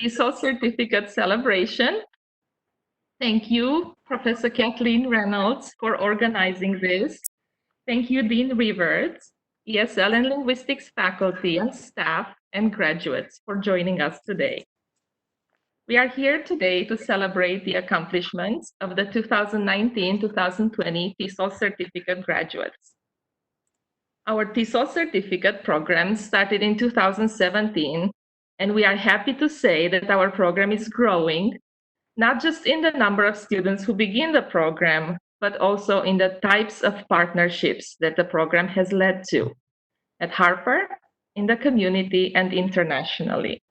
TESOL certificate celebration. Thank you, Professor Kathleen Reynolds, for organizing this. Thank you, Dean Rivers, ESL and Linguistics faculty and staff and graduates for joining us today. We are here today to celebrate the accomplishments of the 2019-2020 TESOL certificate graduates. Our TESOL certificate program started in 2017, and we are happy to say that our program is growing, not just in the number of students who begin the program, but also in the types of partnerships that the program has led to at Harper, in the community, and internationally.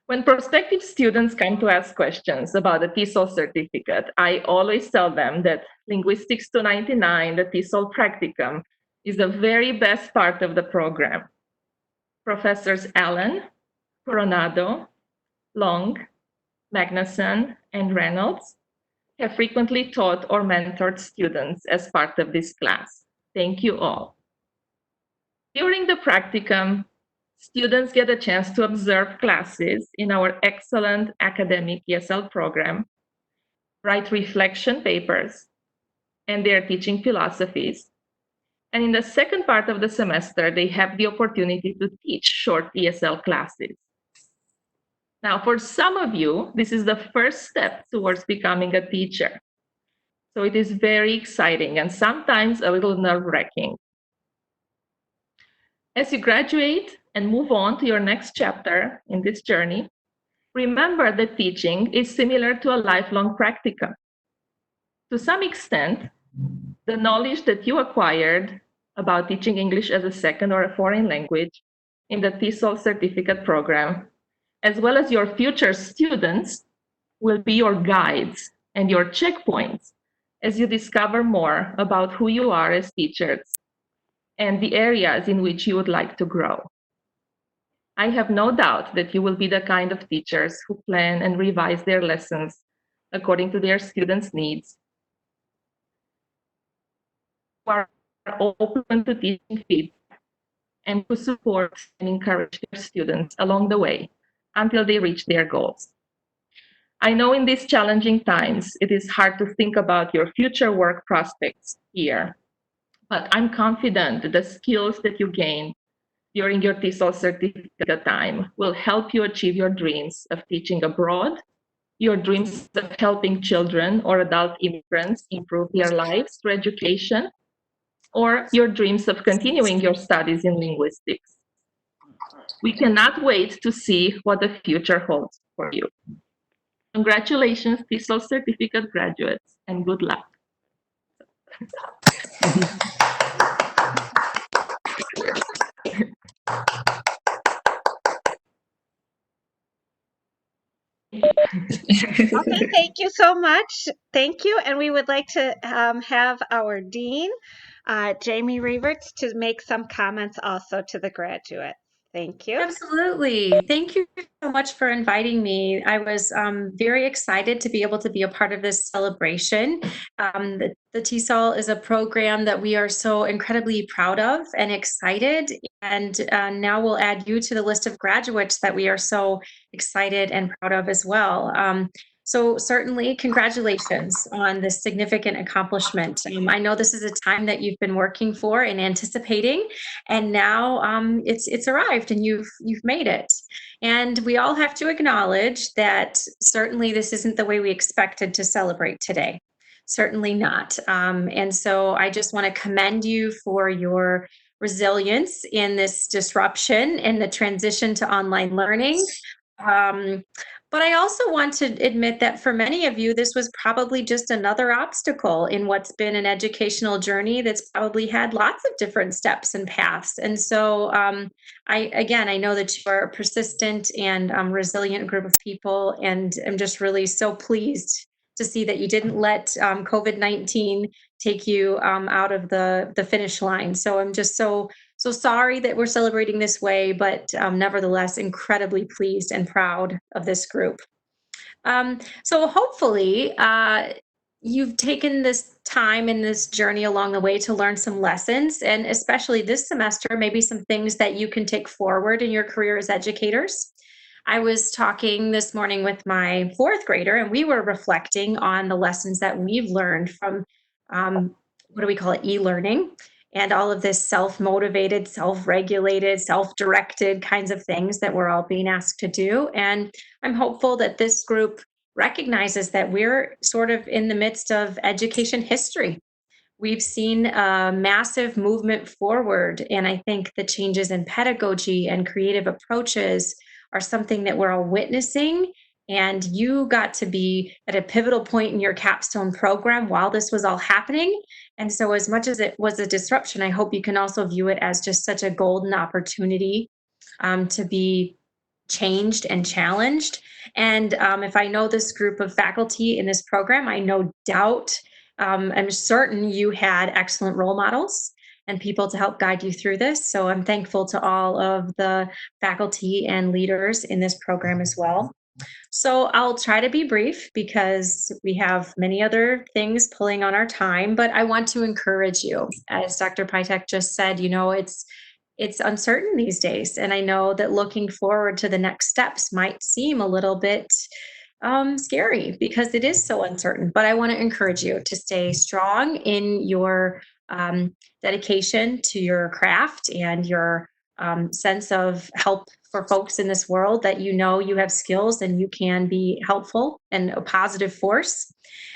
When prospective students come to ask questions about the TESOL certificate, I always tell them that Linguistics 299, the TESOL practicum, is the very best part of the program. Professors Allen, Coronado, Long, Magnuson, and Reynolds have frequently taught or mentored students as part of this class. Thank you all. During the practicum, students get a chance to observe classes in our excellent academic ESL program, write reflection papers, and their teaching philosophies. And in the second part of the semester, they have the opportunity to teach short ESL classes. Now, for some of you, this is the first step towards becoming a teacher. So it is very exciting and sometimes a little nerve-wracking. As you graduate and move on to your next chapter in this journey, remember that teaching is similar to a lifelong practicum. To some extent, the knowledge that you acquired about teaching English as a second or a foreign language in the TESOL certificate program, as well as your future students, will be your guides and your checkpoints as you discover more about who you are as teachers and the areas in which you would like to grow. I have no doubt that you will be the kind of teachers who plan and revise their lessons according to their students' needs, who are open to teaching feedback, and who support and encourage their students along the way until they reach their goals. I know in these challenging times, it is hard to think about your future work prospects here, but I'm confident that the skills that you gain during your TESOL certificate time will help you achieve your dreams of teaching abroad, your dreams of helping children or adult immigrants improve their lives through education, or your dreams of continuing your studies in linguistics. We cannot wait to see what the future holds for you. Congratulations, TESOL certificate graduates, and good luck. Okay, thank you so much. Thank you. And we would like to have our dean, Jamie Reverts, to make some comments also to the graduates. Thank you. Absolutely. Thank you so much for inviting me. I was very excited to be able to be a part of this celebration. The TESOL is a program that we are so incredibly proud of and excited. And now we'll add you to the list of graduates that we are so excited and proud of as well. So certainly, congratulations on this significant accomplishment. I know this is a time that you've been working for and anticipating, and now it's arrived and you've made it. And we all have to acknowledge that certainly this isn't the way we expected to celebrate today. Certainly not. And so I just want to commend you for your resilience in this disruption and the transition to online learning. But I also want to admit that for many of you, this was probably just another obstacle in what's been an educational journey that's probably had lots of different steps and paths. And so I know that you are a persistent and resilient group of people, and I'm just really so pleased to see that you didn't let COVID-19 take you out of the finish line. So I'm just so sorry that we're celebrating this way, but nevertheless, incredibly pleased and proud of this group. So hopefully, you've taken this time in this journey along the way to learn some lessons, and especially this semester, maybe some things that you can take forward in your career as educators. I was talking this morning with my fourth grader, and we were reflecting on the lessons that we've learned from what do we call it, e-learning, and all of this self-motivated, self-regulated, self-directed kinds of things that we're all being asked to do. And I'm hopeful that this group recognizes that we're sort of in the midst of education history. We've seen a massive movement forward, and I think the changes in pedagogy and creative approaches are something that we're all witnessing. And you got to be at a pivotal point in your capstone program while this was all happening. And so, as much as it was a disruption, I hope you can also view it as just such a golden opportunity to be changed and challenged. And if I know this group of faculty in this program, I no doubt I'm certain you had excellent role models and people to help guide you through this. So I'm thankful to all of the faculty and leaders in this program as well. So I'll try to be brief because we have many other things pulling on our time, but I want to encourage you. As Dr. Pitek just said, it's uncertain these days. And I know that looking forward to the next steps might seem a little bit scary because it is so uncertain. But I want to encourage you to stay strong in your dedication to your craft and your sense of help for folks in this world, that you have skills and you can be helpful and a positive force.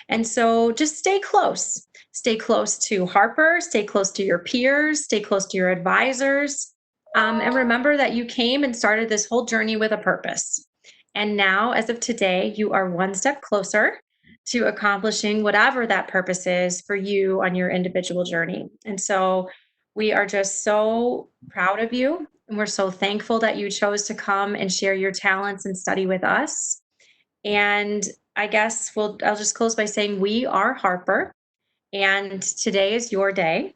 And so just stay close. Stay close to Harper, stay close to your peers, stay close to your advisors. And remember that you came and started this whole journey with a purpose. And now, as of today, you are one step closer to accomplishing whatever that purpose is for you on your individual journey. And so we are just so proud of you. And we're so thankful that you chose to come and share your talents and study with us. And I guess I'll just close by saying we are Harper, and today is your day,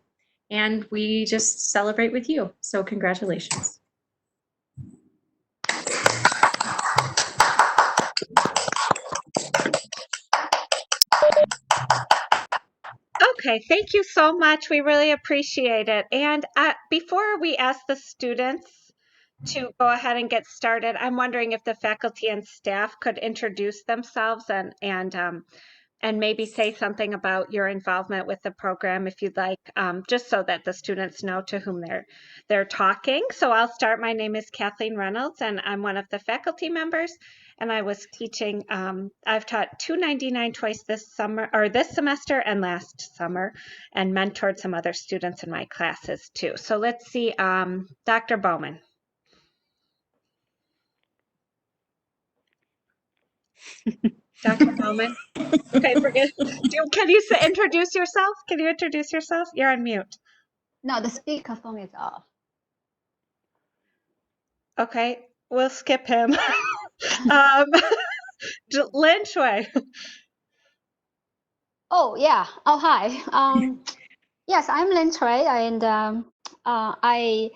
and we just celebrate with you. So congratulations. Okay, thank you so much. We really appreciate it. And before we ask the students to go ahead and get started, I'm wondering if the faculty and staff could introduce themselves and maybe say something about your involvement with the program, if you'd like, just so that the students know to whom they're talking. So I'll start. My name is Kathleen Reynolds, and I'm one of the faculty members. And I was teaching. I've taught 299 twice this semester and last summer, and mentored some other students in my classes too. So let's see, Dr. Bowman. Dr. Bowman. Okay, forget. Can you introduce yourself? Can you introduce yourself? You're on mute. No, the speakerphone is off. Okay, we'll skip him. Lynn Shui. Oh, yeah. Oh, hi. Yes, I'm Lin Chui, and I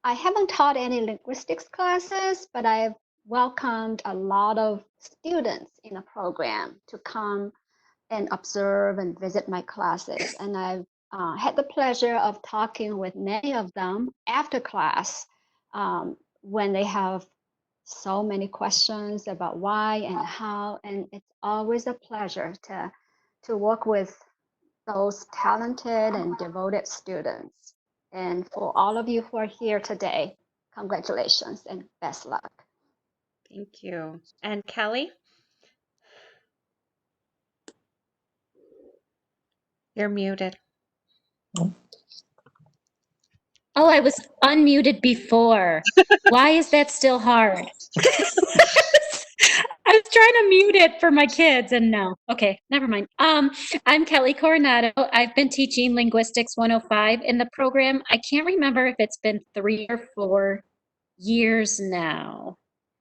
haven't taught any linguistics classes, but I've welcomed a lot of students in the program to come and observe and visit my classes. And I've had the pleasure of talking with many of them after class when they have so many questions about why and how, and it's always a pleasure to work with those talented and devoted students. And for all of you who are here today, congratulations and best luck. Thank you. And Kelly? You're muted. Oh, I was unmuted before. Why is that still hard? I was trying to mute it for my kids and no. Okay, never mind. I'm Kelly Coronado. I've been teaching Linguistics 105 in the program. I can't remember if it's been 3 or 4 years now,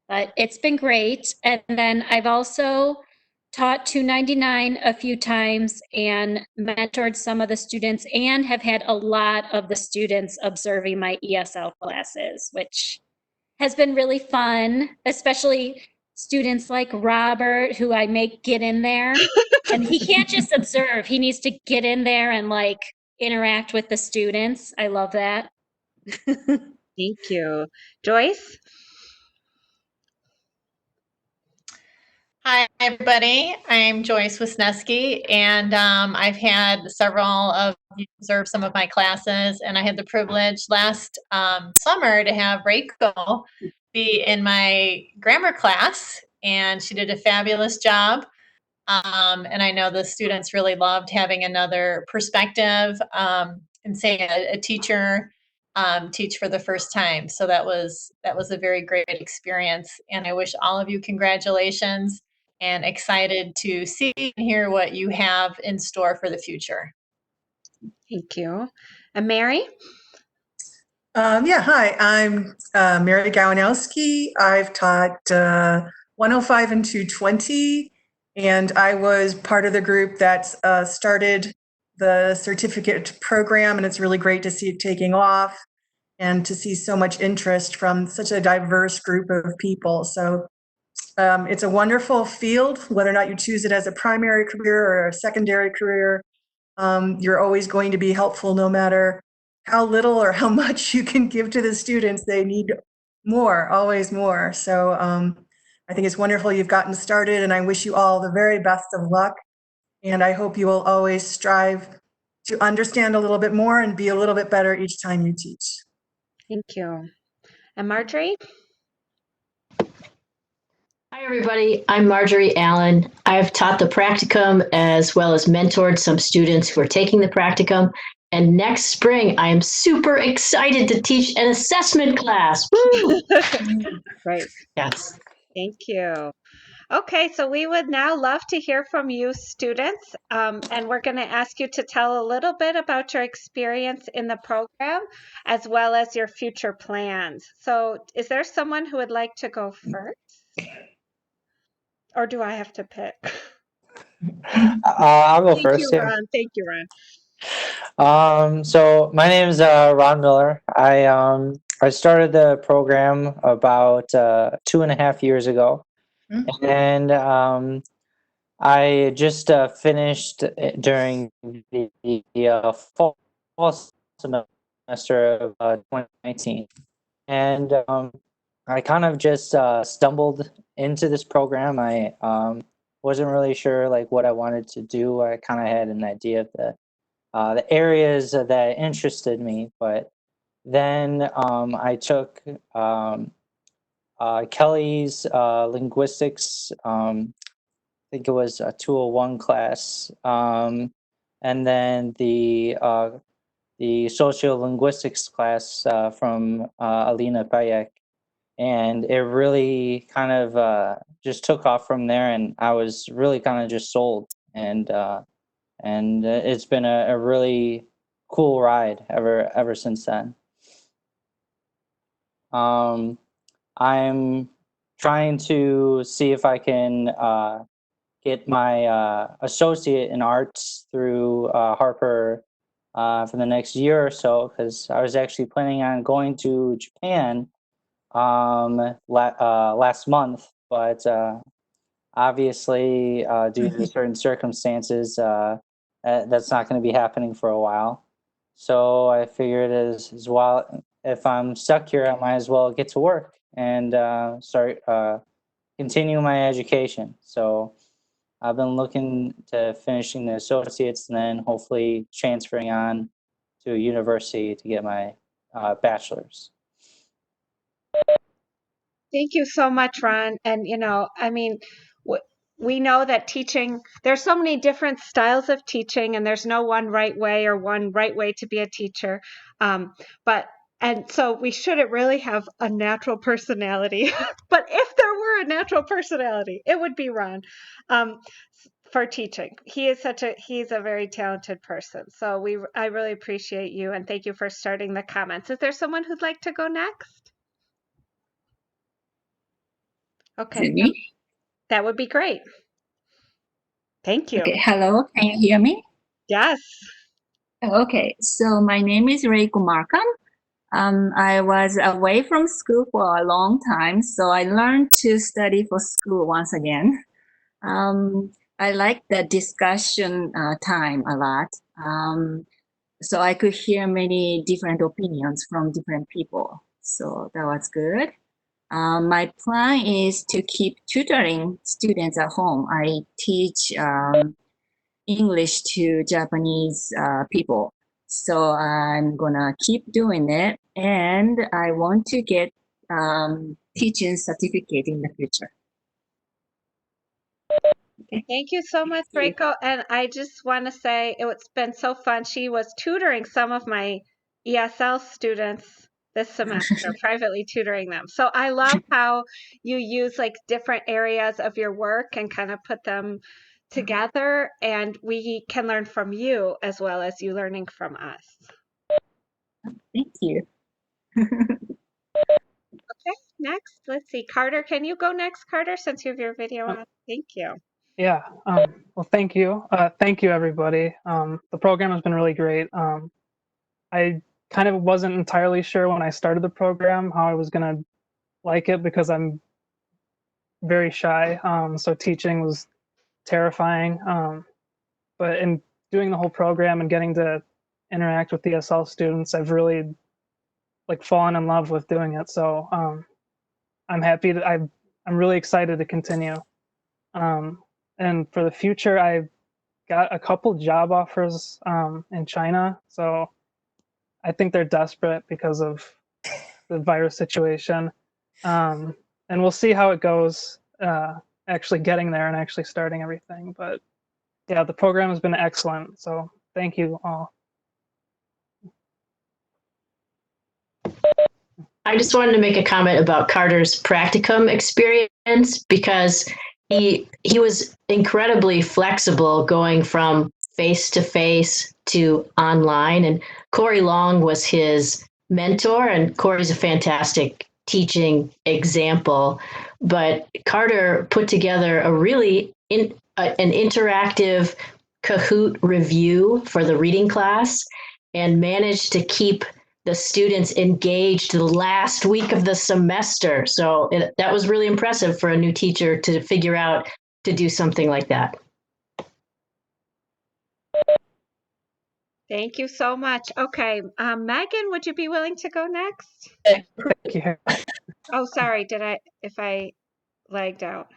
but it's been great. And then I've also taught 299 a few times and mentored some of the students, and have had a lot of the students observing my ESL classes, which has been really fun, especially students like Robert, who I make get in there. And he can't just observe, he needs to get in there and like interact with the students. I love that. Thank you. Joyce? everybody. I'm Joyce Wisniewski, and I've had several of you observe some of my classes, and I had the privilege last summer to have Reiko be in my grammar class, and she did a fabulous job. And I know the students really loved having another perspective and seeing a teacher teach for the first time. So that was a very great experience. And I wish all of you congratulations and excited to see and hear what you have in store for the future. Thank you. And Mary? Yeah, hi, I'm Mary Gowanowski. I've taught 105 and 220, and I was part of the group that started the certificate program, and it's really great to see it taking off and to see so much interest from such a diverse group of people. So it's a wonderful field, whether or not you choose it as a primary career or a secondary career. You're always going to be helpful no matter how little or how much you can give to the students. They need more, always more. So I think it's wonderful you've gotten started, and I wish you all the very best of luck. And I hope you will always strive to understand a little bit more and be a little bit better each time you teach. Thank you. And Marjorie? Hi, everybody. I'm Marjorie Allen. I've taught the practicum as well as mentored some students who are taking the practicum. And next spring, I am super excited to teach an assessment class. Woo! Great. Yes. Thank you. Okay, so we would now love to hear from you, students, and we're going to ask you to tell a little bit about your experience in the program as well as your future plans. So is there someone who would like to go first? Or do I have to pick? I'll go Thank first. you, Yeah. Ron. Thank you, Ron. So my name is Ron Miller. I started the program about 2.5 years ago, and I just finished during the fall semester of 2019, and I kind of just stumbled into this program. I wasn't really sure like what I wanted to do. I kind of had an idea of the areas that interested me, but then I took Kelly's linguistics. I think it was a 201 class, and then the sociolinguistics class from Alina Payek, and it really kind of just took off from there, and I was really kind of just sold, and it's been a really cool ride ever since then. I'm trying to see if I can get my associate in arts through Harper for the next year or so, because I was actually planning on going to Japan last month, but obviously due to certain circumstances, that's not going to be happening for a while. So I figured as well, if I'm stuck here, I might as well get to work and start continue my education. So I've been looking to finishing the associates and then hopefully transferring on to a university to get my bachelor's. Thank you so much, Ron. And, we know that teaching, there's so many different styles of teaching, and there's no one right way or one right way to be a teacher. And so we shouldn't really have a natural personality. But if there were a natural personality, it would be Ron for teaching. He's a very talented person. So I really appreciate you, and thank you for starting the comments. Is there someone who'd like to go next? Okay, Me? that would be great. Thank you. Okay, hello, can you hear me? Yes. Okay, so my name is Reiko Markham. I was away from school for a long time, so I learned to study for school once again. I like the discussion time a lot, so I could hear many different opinions from different people. So that was good. My plan is to keep tutoring students at home. I teach English to Japanese people. So I'm gonna keep doing it, and I want to get teaching certificate in the future. Thank you so much, Reiko. And I just want to say it's been so fun. She was tutoring some of my ESL students this semester, privately tutoring them. So I love how you use like different areas of your work and kind of put them together, and we can learn from you as well as you learning from us. Thank you. Okay, next, let's see. Carter, can you go next, Carter, since you have your video on? Thank you. Yeah. Well, thank you. Thank you, everybody. The program has been really great. I kind of wasn't entirely sure when I started the program how I was going to like it because I'm very shy. So teaching was terrifying. But in doing the whole program and getting to interact with ESL students, I've really like fallen in love with doing it. So I'm happy that I'm really excited to continue. And for the future, I've got a couple job offers in China. So I think they're desperate because of the virus situation. And we'll see how it goes actually getting there and actually starting everything. But yeah, the program has been excellent. So thank you all. I just wanted to make a comment about Carter's practicum experience because he was incredibly flexible going from face to face to online, and Corey Long was his mentor, and Corey's a fantastic teaching example. But Carter put together a really an interactive Kahoot review for the reading class and managed to keep the students engaged the last week of the semester. So that was really impressive for a new teacher to figure out to do something like that. Thank you so much. Okay, Megan, would you be willing to go next? Thank you. Oh, sorry, if I lagged out?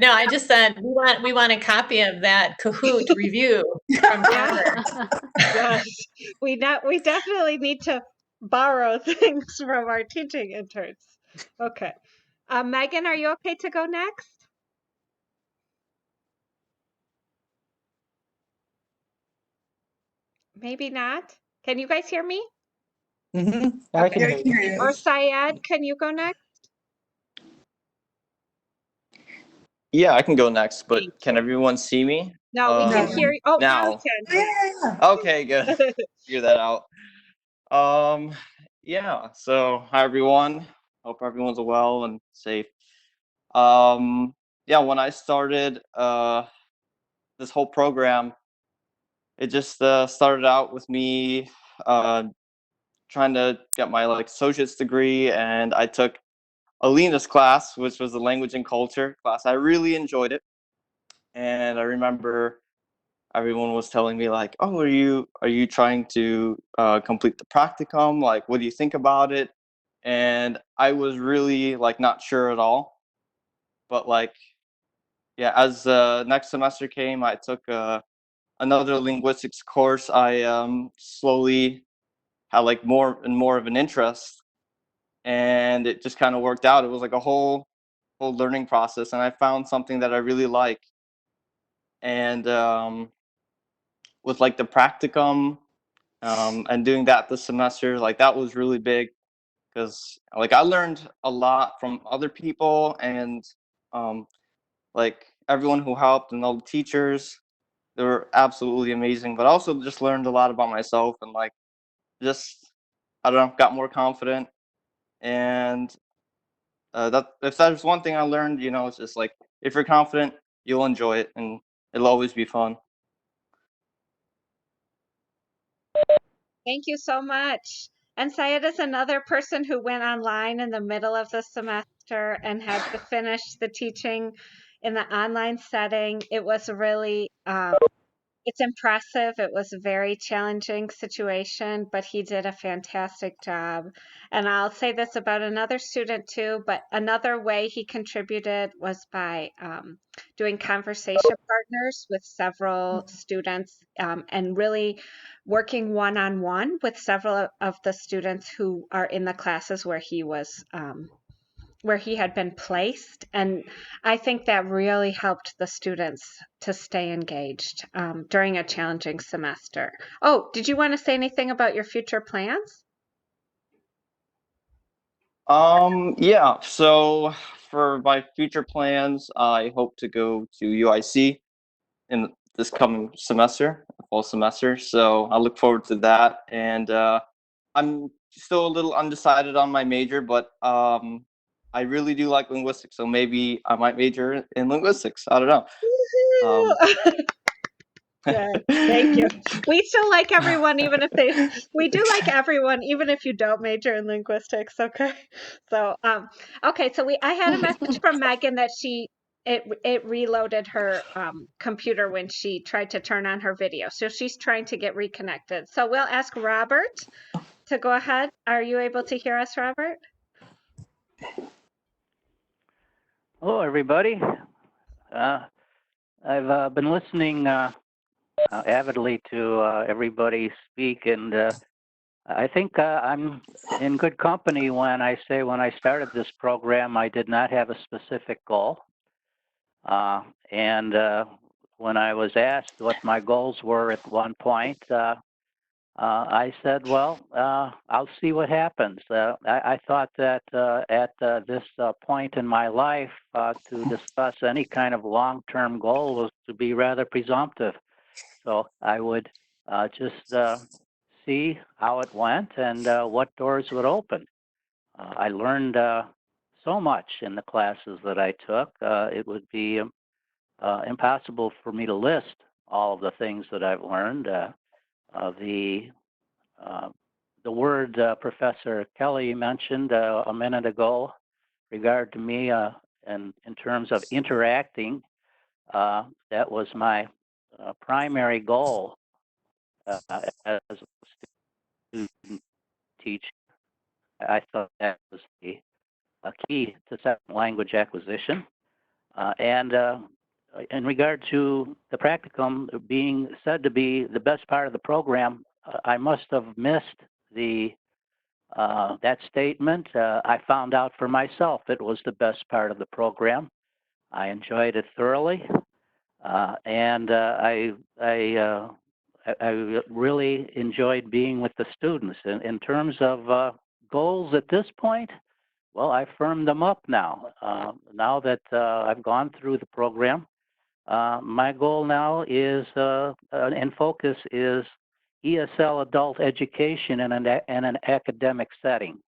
No, I just said we want a copy of that Kahoot review from Carter. Yes, we definitely need to borrow things from our teaching interns. Okay. Megan, are you okay to go next? Maybe not. Can you guys hear me? Mm-hmm. I can Okay. hear you. Or Syed, can you go next? Yeah, I can go next, but Thank can you. everyone see me? No, we can hear you. Oh, now we Now. can. Okay, good. Figure that out. Yeah. So, hi everyone. Hope everyone's well and safe. Yeah, when I started this whole program, it just started out with me trying to get my like associate's degree, and I took Alina's class, which was the language and culture class. I really enjoyed it, and I remember everyone was telling me like, "Oh, are you trying to complete the practicum? Like, what do you think about it?" And I was really like not sure at all. But like, yeah, as next semester came, I took another linguistics course. I slowly had like more and more of an interest, and it just kind of worked out. It was like a whole learning process, and I found something that I really like. And with like the practicum and doing that this semester, like that was really big because like I learned a lot from other people, and um, like everyone who helped and all the teachers, they were absolutely amazing. But I also just learned a lot about myself, and like just I don't know, got more confident. And that if there's one thing I learned, you know, it's just like if you're confident, you'll enjoy it, and it'll always be fun. Thank you so much. And Syed is another person who went online in the middle of the semester and had to finish the teaching in the online setting. It was really it's impressive. It was a very challenging situation, but he did a fantastic job. And I'll say this about another student too, but another way he contributed was by doing conversation partners with several students and really working one-on-one with several of the students who are in the classes where he was where he had been placed. And I think that really helped the students to stay engaged during a challenging semester. Oh, did you want to say anything about your future plans? Yeah, so for my future plans, I hope to go to UIC in this coming semester, fall semester. So I look forward to that. And I'm still a little undecided on my major, but I really do like linguistics. So maybe I might major in linguistics. I don't know. Good. Thank you. We still like everyone, even if we do like everyone, even if you don't major in linguistics. Okay. So, okay. So I had a message from Megan that it reloaded her computer when she tried to turn on her video. So she's trying to get reconnected. So we'll ask Robert to go ahead. Are you able to hear us, Robert? Hello, everybody. I've been listening avidly to everybody speak, and I think I'm in good company when I say when I started this program, I did not have a specific goal. And when I was asked what my goals were at one point, I said, well, I'll see what happens. I thought that at this point in my life, to discuss any kind of long-term goal was to be rather presumptive. So I would just see how it went and what doors would open. I learned so much in the classes that I took. It would be impossible for me to list all of the things that I've learned. The the word Professor Kelly mentioned a minute ago regard to me in terms of interacting, that was my primary goal as a student teacher. I thought that was the key to second language acquisition. And in regard to the practicum being said to be the best part of the program, I must have missed the that statement. I found out for myself it was the best part of the program. I enjoyed it thoroughly, and I really enjoyed being with the students. In terms of goals at this point, well, I firmed them up now. Now that I've gone through the program, my goal now is, and focus is ESL adult education in an academic setting.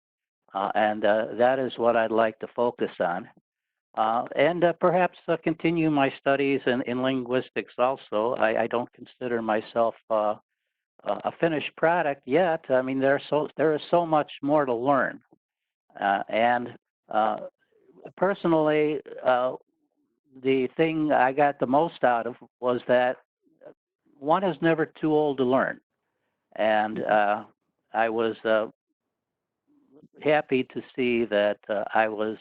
And that is what I'd like to focus on. And perhaps continue my studies in linguistics also. I don't consider myself a finished product yet. I mean, there is so much more to learn. And personally, the thing I got the most out of was that one is never too old to learn. And I was happy to see that I was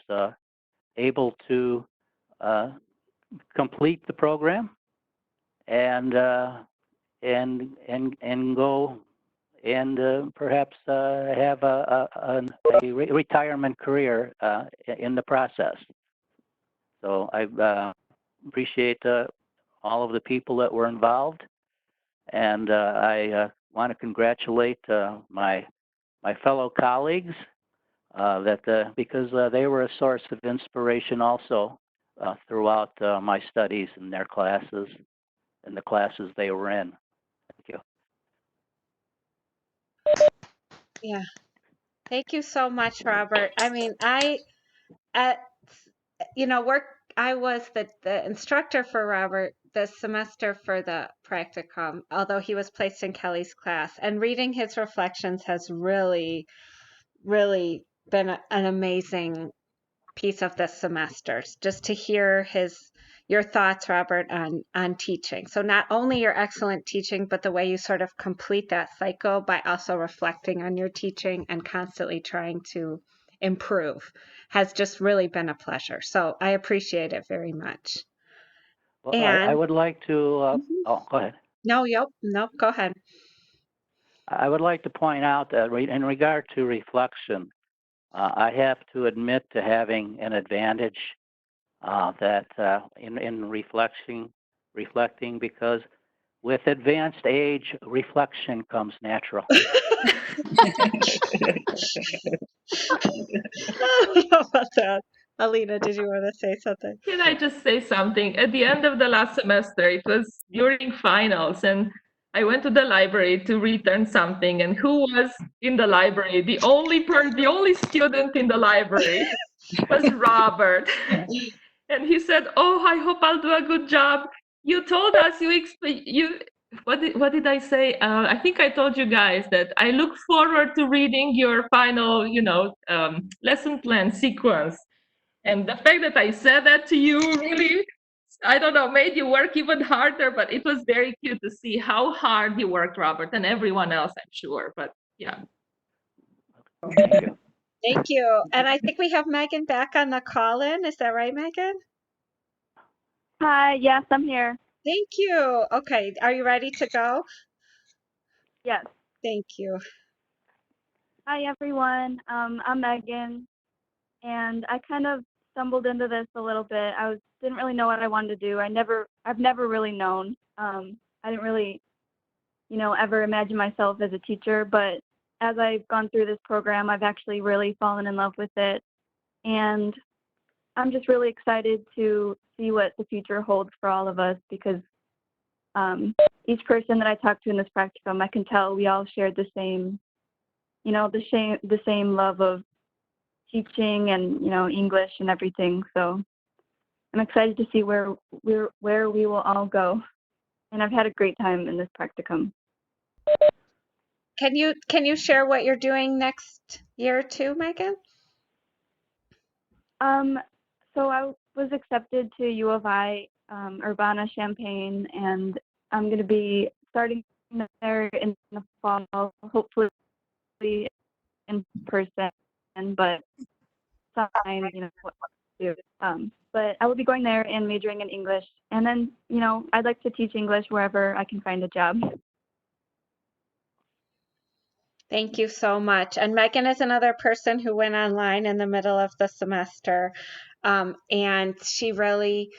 able to complete the program and go and perhaps have a retirement career in the process. So I appreciate all of the people that were involved, and I want to congratulate my fellow colleagues because they were a source of inspiration also throughout my studies in their classes and the classes they were in. Thank you. Yeah. Thank you so much, Robert. I mean, I was the instructor for Robert this semester for the practicum, although he was placed in Kelly's class. And reading his reflections has really, really been an amazing piece of this semester. Just to hear his, your thoughts, Robert, on teaching. So not only your excellent teaching, but the way you sort of complete that cycle by also reflecting on your teaching and constantly trying to improve has just really been a pleasure. So I appreciate it very much. Well, I And would like to, oh, go ahead. no, go ahead. I would like to point out that in regard to reflection, I have to admit to having an advantage that in reflecting, because with advanced age, reflection comes natural. I don't know about that. Alina, did you want to say something? Can I just say something? At the end of the last semester, it was during finals, and I went to the library to return something. And who was in the library? The only student in the library was Robert. And he said, "Oh, I hope I'll do a good job. You told us what did I say? I think I told you guys that I look forward to reading your final, lesson plan sequence." And the fact that I said that to you really, I don't know, made you work even harder, but it was very cute to see how hard you worked, Robert, and everyone else, I'm sure. But yeah. Thank you. Thank you. And I think we have Megan back on the call in. Is that right, Megan? Hi, yes, I'm here. Thank you. Okay, are you ready to go? Yes. Thank you. Hi, everyone. I'm Megan, and I kind of stumbled into this a little bit. Didn't really know what I wanted to do. I've never really known. I didn't really, ever imagine myself as a teacher, but as I've gone through this program, I've actually really fallen in love with it. And I'm just really excited to see what the future holds for all of us, because each person that I talked to in this practicum, I can tell we all shared the same, the same love of teaching and, English and everything. So I'm excited to see where we will all go. And I've had a great time in this practicum. Can you share what you're doing next year too, Megan? So I was accepted to U of I, Urbana-Champaign, and I'm going to be starting there in the fall, hopefully in person, but sometimes, what to do. But I will be going there and majoring in English. And then, I'd like to teach English wherever I can find a job. Thank you so much. And Megan is another person who went online in the middle of the semester. And she really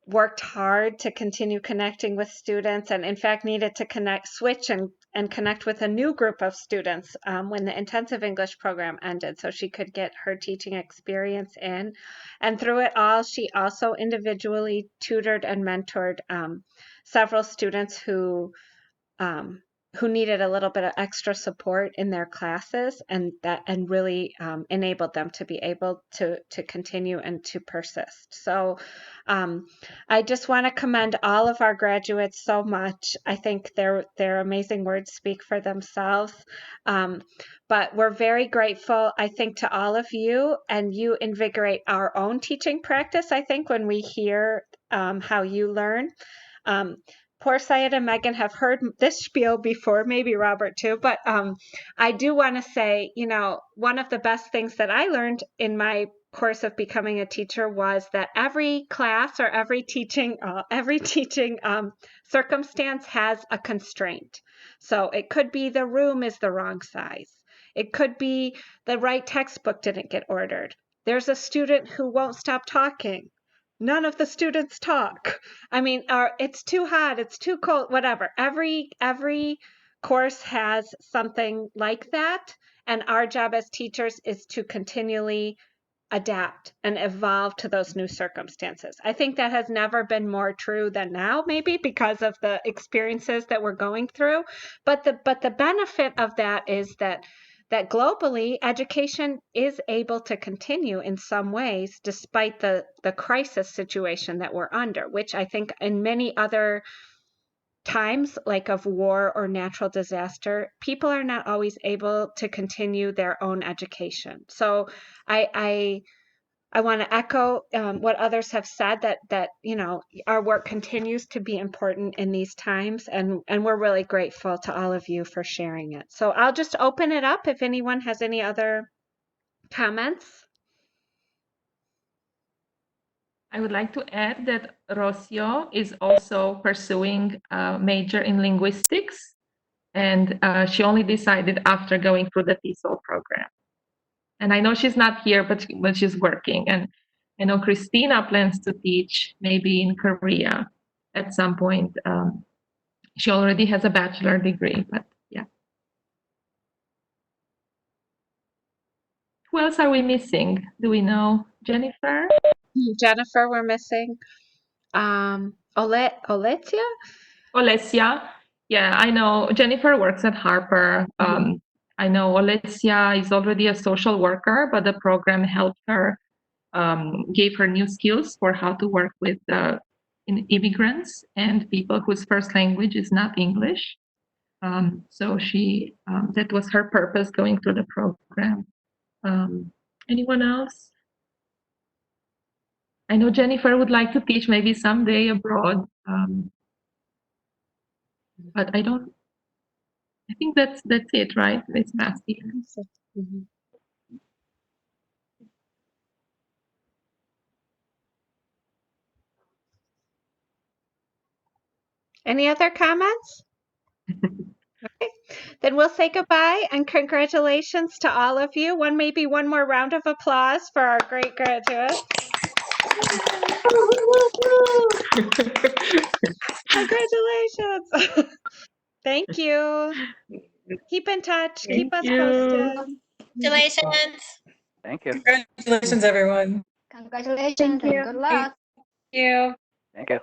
worked hard to continue connecting with students, and in fact needed to switch and connect with a new group of students when the intensive English program ended, so she could get her teaching experience in. And through it all, she also individually tutored and mentored several students who needed a little bit of extra support in their classes, and really enabled them to be able to continue and to persist. So I just want to commend all of our graduates so much. I think their amazing words speak for themselves. But we're very grateful, I think, to all of you, and you invigorate our own teaching practice, I think, when we hear how you learn. Poor Syed and Megan have heard this spiel before, maybe Robert too, but I do want to say, one of the best things that I learned in my course of becoming a teacher was that every class or every teaching circumstance has a constraint. So it could be the room is the wrong size. It could be the right textbook didn't get ordered. There's a student who won't stop talking. None of the students talk. I mean, it's too hot, it's too cold, whatever. Every course has something like that, and our job as teachers is to continually adapt and evolve to those new circumstances. I think that has never been more true than now, maybe because of the experiences that we're going through. But the benefit of that is that globally, education is able to continue in some ways despite the crisis situation that we're under, which I think in many other times, like of war or natural disaster, people are not always able to continue their own education. So I I want to echo what others have said, that you know, our work continues to be important in these times, and we're really grateful to all of you for sharing it. So I'll just open it up if anyone has any other comments. I would like to add that Rocio is also pursuing a major in linguistics, and she only decided after going through the TESOL program. And I know she's not here, but she's working. And I know Christina plans to teach maybe in Korea at some point. She already has a bachelor degree, but yeah. Who else are we missing? Do we know? Jennifer? Jennifer, we're missing. Oletia? Olesia. Yeah, I know Jennifer works at Harper. I know Olesia is already a social worker, but the program helped her, gave her new skills for how to work with immigrants and people whose first language is not English. So she, that was her purpose going through the program. Anyone else? I know Jennifer would like to teach maybe someday abroad, but I think that's it, right, Miss Massey? Any other comments? Okay, then we'll say goodbye and congratulations to all of you. Maybe one more round of applause for our great graduates. Congratulations. Thank you. Keep in touch. Keep us posted. Congratulations. Thank you. Congratulations, everyone. Congratulations and good luck. Thank you. Thank you.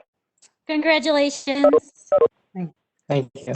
Congratulations. Thank you.